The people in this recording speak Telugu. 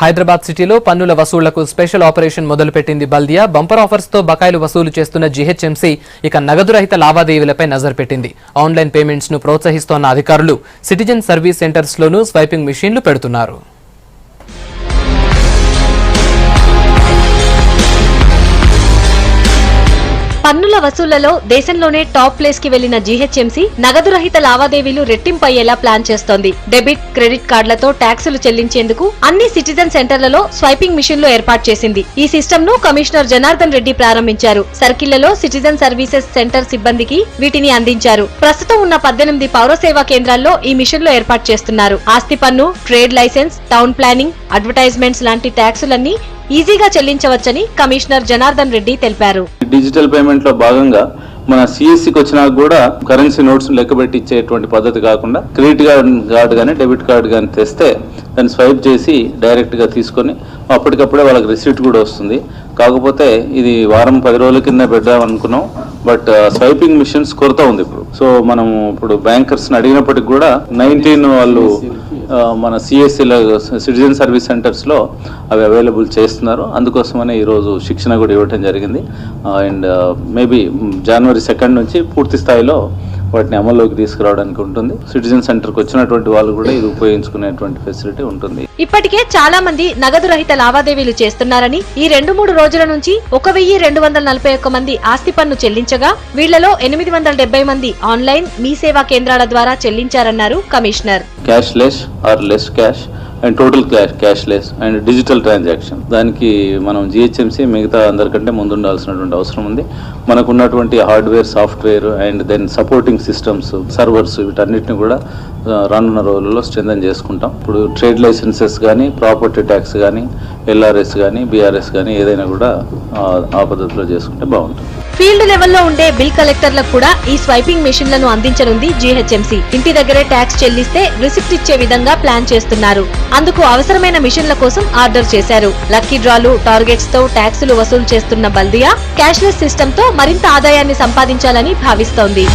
హైదరాబాద్ సిటీలో పన్నుల వసూళ్లకు స్పెషల్ ఆపరేషన్ మొదలుపెట్టింది బల్దియా. బంపర్ ఆఫర్స్ తో బకాయిలు వసూలు చేస్తున్న జీహెచ్ఎంసీ ఇక నగదు రహిత లావాదేవీలపై నజర్ పెట్టింది. ఆన్లైన్ పేమెంట్స్ ను ప్రోత్సహిస్తోన్న అధికారులు సిటిజన్ సర్వీస్ సెంటర్స్ లోనూ స్వైపింగ్ మిషన్లు పెడుతున్నారు. పన్నుల వసూళ్లలో దేశంలోనే టాప్ ప్లేస్ కి వెళ్లిన జీహెచ్ఎంసీ నగదు రహిత లావాదేవీలు రెట్టింపయ్యేలా ప్లాన్ చేస్తోంది. డెబిట్, క్రెడిట్ కార్డులతో ట్యాక్సులు చెల్లించేందుకు అన్ని సిటిజన్ సెంటర్లలో స్వైపింగ్ మిషన్లు ఏర్పాటు చేసింది. ఈ సిస్టమ్ ను కమిషనర్ జనార్దన్ రెడ్డి ప్రారంభించారు. సర్కిళ్లలో సిటిజన్ సర్వీసెస్ సెంటర్ సిబ్బందికి వీటిని అందించారు. ప్రస్తుతం ఉన్న 18 పౌర సేవా కేంద్రాల్లో ఈ మిషన్లు ఏర్పాటు చేస్తున్నారు. ఆస్తి పన్ను, trade license, town planning, advertisements లాంటి ట్యాక్సులన్నీ ఈజీగా చెల్లించవచ్చని కమిషనర్ జనార్దన్ రెడ్డి తెలిపారు. డిజిటల్ పేమెంట్ లో భాగంగా మన సిఎస్సికి వచ్చినా కూడా కరెన్సీ నోట్స్ లెక్కబెట్టి ఇచ్చేటువంటి పద్ధతి కాకుండా క్రెడిట్ కార్డు కానీ డెబిట్ కార్డు కానీ తెస్తే దాన్ని స్వైప్ చేసి డైరెక్ట్ గా తీసుకొని అప్పటికప్పుడే వాళ్ళకి రిసీట్ కూడా వస్తుంది. కాకపోతే ఇది వారం 10 రోజుల కింద పెడదాం అనుకున్నాం, బట్ స్వైపింగ్ మిషన్స్ కొరత ఉంది ఇప్పుడు. సో మనం ఇప్పుడు బ్యాంకర్స్ అడిగినప్పటికి కూడా 19 వాళ్ళు మన సిఎస్సిలో సిటిజన్ సర్వీస్ సెంటర్స్ లో అవి అవైలబుల్ చేస్తున్నారు. అందుకోసమనే ఈరోజు శిక్షణ కూడా ఇవ్వడం జరిగింది. అండ్ మేబీ జనవరి 2 నుంచి పూర్తి స్థాయిలో వాటిని అమల్లోకి తీసుకురావడానికి ఉంటుంది. సిటిజన్ సెంటర్కి వచ్చినటువంటి వాళ్ళు కూడా ఇది ఉపయోగించుకునేటువంటి ఫెసిలిటీ ఉంటుంది. ఇప్పటికే చాలా మంది నగదు రహిత లావాదేవీలు చేస్తున్నారని, ఈ 2-3 రోజుల నుంచి 1241 మంది ఆస్తి పన్ను చెల్లించగా వీళ్లలో 870 మంది ఆన్లైన్ మీ సేవా కేంద్రాల ద్వారా చెల్లించారన్నారు commissioner. Cashless or less cash and total cashless and digital transaction, దానికి మనం జిహెచ్ఎంసీ మిగతా అందరికంటే ముందుండాల్సినటువంటి అవసరం ఉంది. మనకు ఉన్నటువంటి hardware, software and then supporting systems, servers వీటన్నిటిని కూడా రానున్న రోజుల్లో స్ట్రెంథెన్ చేసుకుంటాం. ఇప్పుడు ట్రేడ్ లైసెన్సెస్ కానీ, ప్రాపర్టీ ట్యాక్స్ కానీ, ఎల్ఆర్ఎస్ కానీ, బీఆర్ఎస్ కానీ ఏదైనా కూడా ఆ పద్ధతిలో చేసుకుంటే బాగుంటుంది. ఫీల్డ్ లెవెల్లో ఉండే బిల్ కలెక్టర్లకు కూడా ఈ స్వైపింగ్ మెషిన్లను అందించనుంది జీహెచ్ఎంసీ. ఇంటి దగ్గరే ట్యాక్స్ చెల్లిస్తే రిసిప్ట్ ఇచ్చే విధంగా ప్లాన్ చేస్తున్నారు. అందుకు అవసరమైన మిషన్ల కోసం ఆర్డర్ చేశారు. లక్కీ డ్రాలు, టార్గెట్స్ తో ట్యాక్సులు వసూలు చేస్తున్న బల్దియా క్యాష్లెస్ సిస్టమ్ తో మరింత ఆదాయాన్ని సంపాదించాలని భావిస్తోంది.